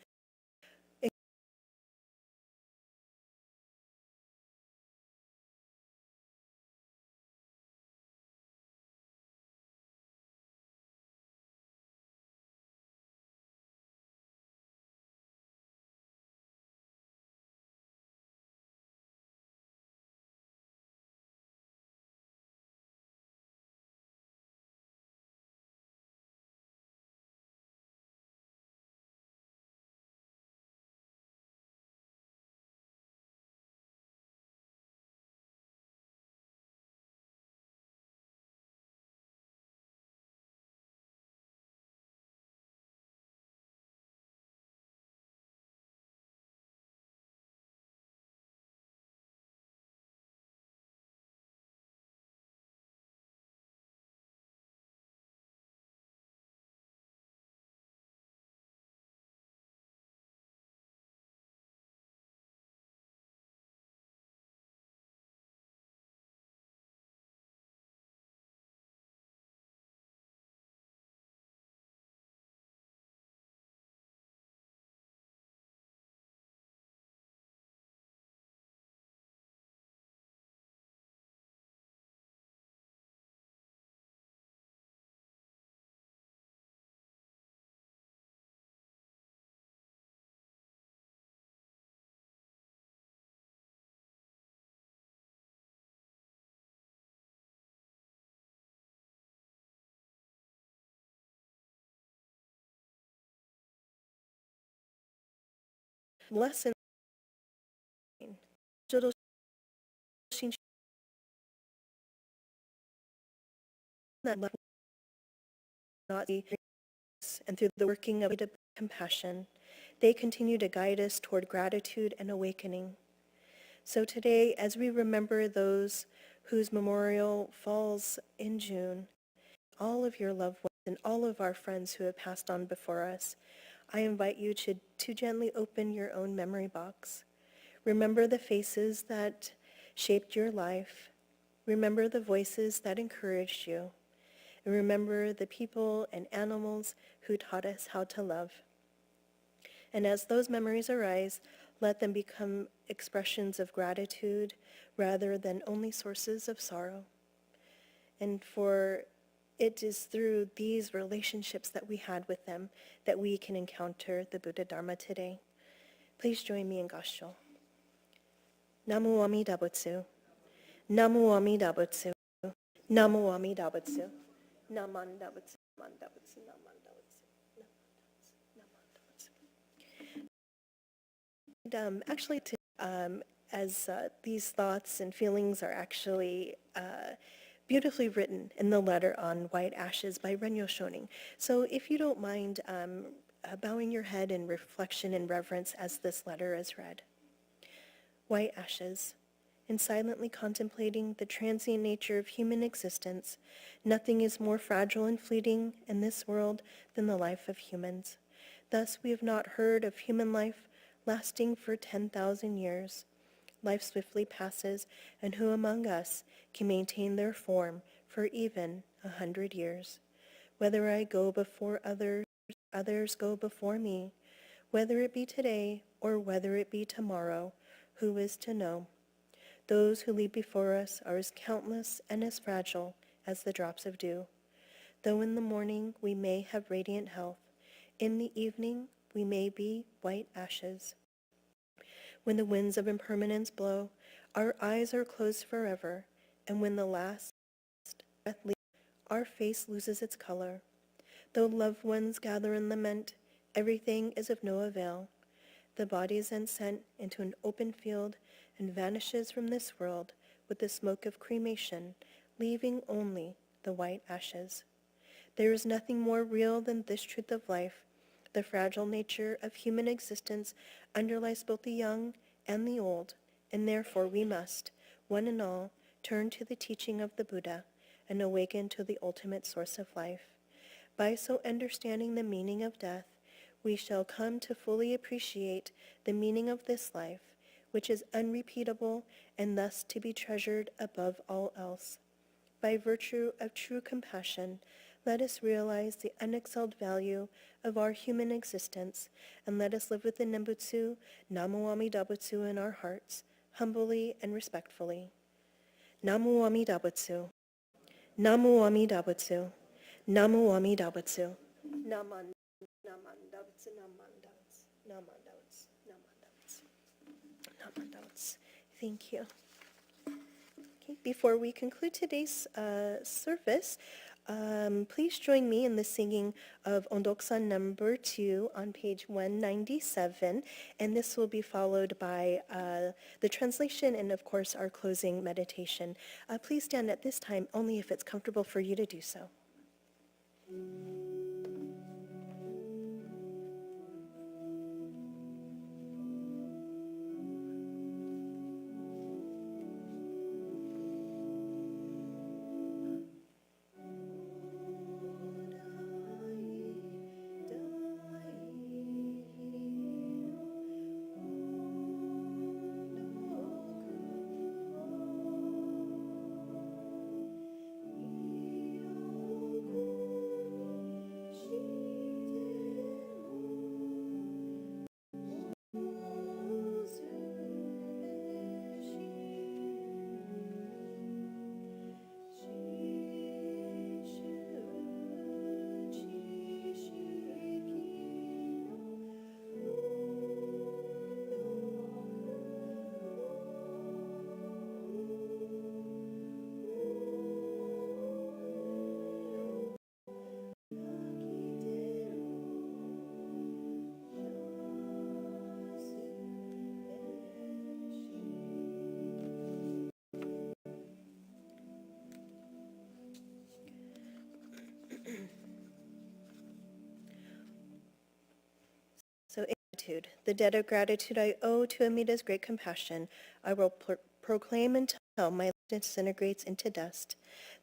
lesson Jodo Shinshu that love not be, and through the working of compassion, they continue to guide us toward gratitude and awakening. So today, as we remember those whose memorial falls in June, all of your loved ones and all of our friends who have passed on before us, I invite you to gently open your own memory box. Remember the faces that shaped your life. Remember the voices that encouraged you. And remember the people and animals who taught us how to love. And as those memories arise, let them become expressions of gratitude rather than only sources of sorrow. And for it is through these relationships that we had with them that we can encounter the Buddha Dharma today. Please join me in Gassho. Namu Amida Butsu. Namu Amida Butsu. Namu Amida Butsu. Namanda Butsu. Namanda Butsu. Namanda Butsu. Actually, as these thoughts and feelings are actually beautifully written in the letter on white ashes by Renyo Shonin. So if you don't mind bowing your head in reflection and reverence as this letter is read. White ashes. In silently contemplating the transient nature of human existence, nothing is more fragile and fleeting in this world than the life of humans. Thus we have not heard of human life lasting for 10,000 years. Life swiftly passes, and who among us can maintain their form for even 100 years? Whether I go before others, others go before me, whether it be today or whether it be tomorrow, who is to know? Those who lead before us are as countless and as fragile as the drops of dew. Though in the morning we may have radiant health, in the evening we may be white ashes. When the winds of impermanence blow, our eyes are closed forever, and when the last breath leaves, our face loses its color. Though loved ones gather and lament, everything is of no avail. The body is then sent into an open field and vanishes from this world with the smoke of cremation, leaving only the white ashes. There is nothing more real than this truth of life. The fragile nature of human existence underlies both the young and the old, and therefore we must, one and all, turn to the teaching of the Buddha and awaken to the ultimate source of life. By so understanding the meaning of death, we shall come to fully appreciate the meaning of this life, which is unrepeatable and thus to be treasured above all else. By virtue of true compassion, let us realize the unexcelled value of our human existence, and let us live with the Nembutsu, Namu Amida Butsu in our hearts, humbly and respectfully. Namu Amida Butsu. Namu Amida Butsu. Namu Amida Butsu. Naman, Naman Dautsu, Naman Dautsu, Naman Dautsu, Naman Dautsu, Naman Dautsu. Thank you. Okay, before we conclude today's service, please join me in the singing of Ondoksan number 2 on page 197, and this will be followed by the translation and, of course, our closing meditation. Please stand at this time only if it's comfortable for you to do so. So, gratitude. The debt of gratitude I owe to Amida's great compassion, I will proclaim until my life disintegrates into dust.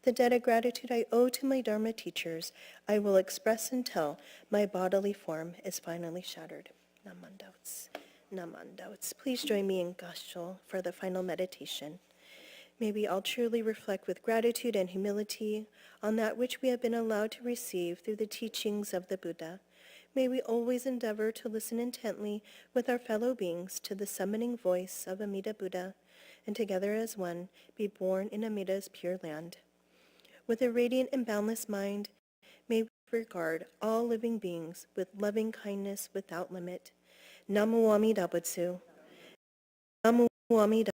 The debt of gratitude I owe to my Dharma teachers, I will express until my bodily form is finally shattered. Namandauts. Namandauts. Please join me in Gashul for the final meditation. May we all truly reflect with gratitude and humility on that which we have been allowed to receive through the teachings of the Buddha. May we always endeavor to listen intently with our fellow beings to the summoning voice of Amida Buddha, and together as one be born in Amida's pure land. With a radiant and boundless mind, may we regard all living beings with loving kindness without limit. Namu Amida Butsu. Namu Amida.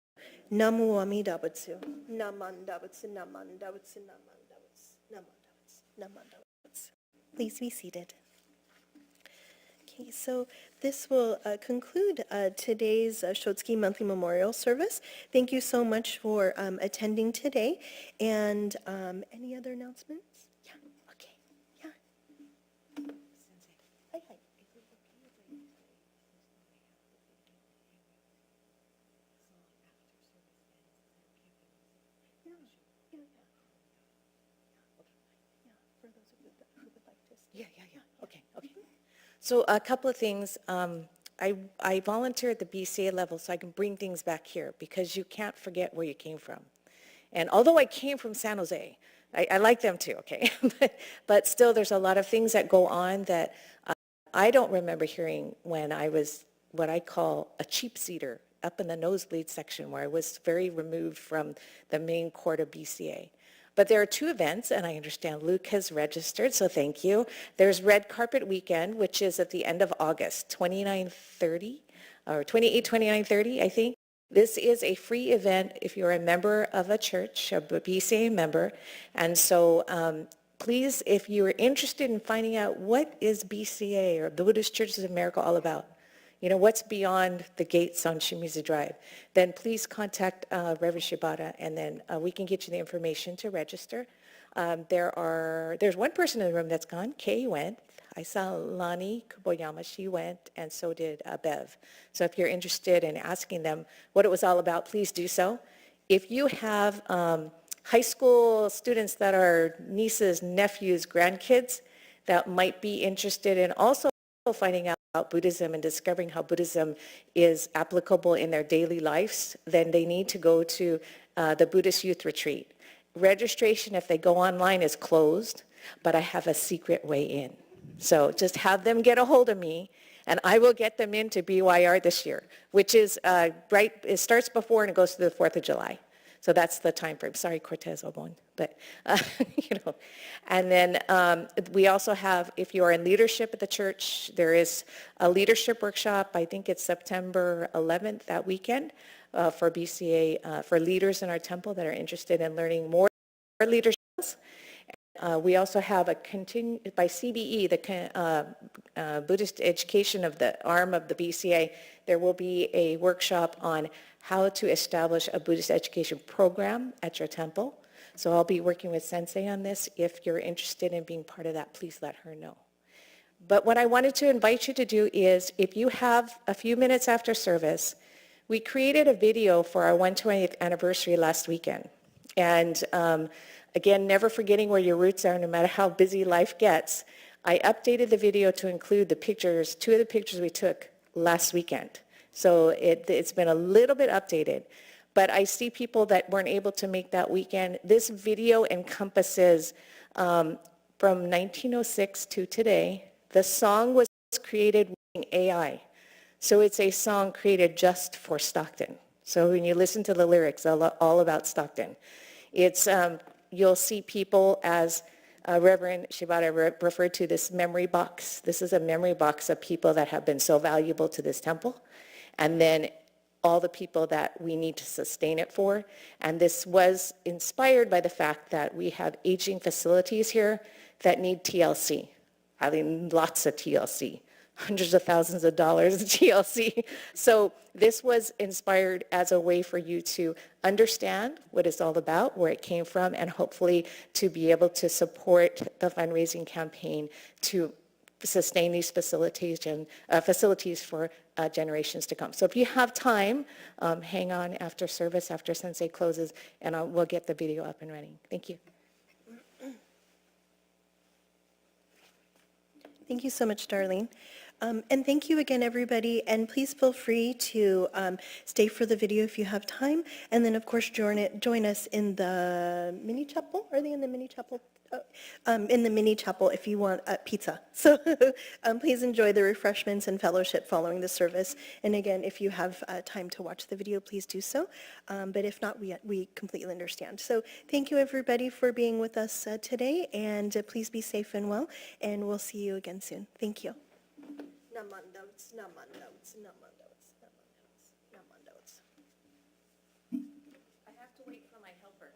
Namu Amida Butsu. Namanda Butsu, Namanda Butsu, Namanda Butsu, Namanda Butsu, Namanda Butsu. Please be seated. Okay, so this will conclude today's Shotsuki Monthly Memorial Service. Thank you so much for attending today. And any other announcements? Yeah, okay, yeah. Hi, hi. Yeah, yeah, yeah. For those who would like to stay. Yeah. Okay. So a couple of things. I volunteer at the BCA level so I can bring things back here because you can't forget where you came from. And although I came from San Jose, I like them too, okay? but still there's a lot of things that go on that I don't remember hearing when I was what I call a cheap seater up in the nosebleed section where I was very removed from the main court of BCA. But there are two events, and I understand Luke has registered, so thank you. There's Red Carpet Weekend, which is at the end of August, 29:30, or 28, 29:30, I think. This is a free event if you're a member of a church, a BCA member. And so please, if you're interested in finding out what is BCA or the Buddhist Churches of America all about, you know, what's beyond the gates on Shimizu Drive, then please contact Reverend Shibata, and then we can get you the information to register. There's one person in the room that's gone. Kay went. I saw Lani Kuboyama. She went, and so did Bev. So if you're interested in asking them what it was all about, please do so. If you have high school students that are nieces, nephews, grandkids that might be interested in also finding out about Buddhism and discovering how Buddhism is applicable in their daily lives, then they need to go to the Buddhist Youth Retreat. Registration, if they go online, is closed, but I have a secret way in. So just have them get a hold of me, and I will get them into BYR this year, which is it starts before and it goes to the 4th of July. So that's the time frame. Sorry, Cortez Obon, but you know. And then we also have, if you are in leadership at the church, there is a leadership workshop. I think it's September 11th that weekend for BCA, for leaders in our temple that are interested in learning more leadership. We also have by CBE, the Buddhist education of the arm of the BCA, there will be a workshop on how to establish a Buddhist education program at your temple. So I'll be working with Sensei on this. If you're interested in being part of that, please let her know. But what I wanted to invite you to do is, if you have a few minutes after service, we created a video for our 120th anniversary last weekend. And again, never forgetting where your roots are, no matter how busy life gets, I updated the video to include the pictures, two of the pictures we took last weekend. So it's been a little bit updated. But I see people that weren't able to make that weekend. This video encompasses from 1906 to today. The song was created using AI. So it's a song created just for Stockton. So when you listen to the lyrics, all about Stockton. It's, you'll see people, as Reverend Shibata referred to, this memory box. This is a memory box of people that have been so valuable to this temple. And then all the people that we need to sustain it for. And this was inspired by the fact that we have aging facilities here that need TLC. I mean, lots of TLC, hundreds of thousands of dollars of TLC. So this was inspired as a way for you to understand what it's all about, where it came from, and hopefully to be able to support the fundraising campaign to sustain these facilities and facilities for generations to come. So if you have time, hang on after service, after Sensei closes, and we'll get the video up and running. Thank you. Thank you so much, Darlene. And thank you again, everybody. And please feel free to stay for the video if you have time. And then, of course, join us in the mini chapel. Are they in the mini chapel? In the mini chapel if you want pizza. So please enjoy the refreshments and fellowship following the service. And again, if you have time to watch the video, please do so. But if not, we completely understand. So thank you, everybody, for being with us today. And please be safe and well. And we'll see you again soon. Thank you. Namandotes, namandotes, namandotes, namandotes, namandotes. I have to wait for my helper.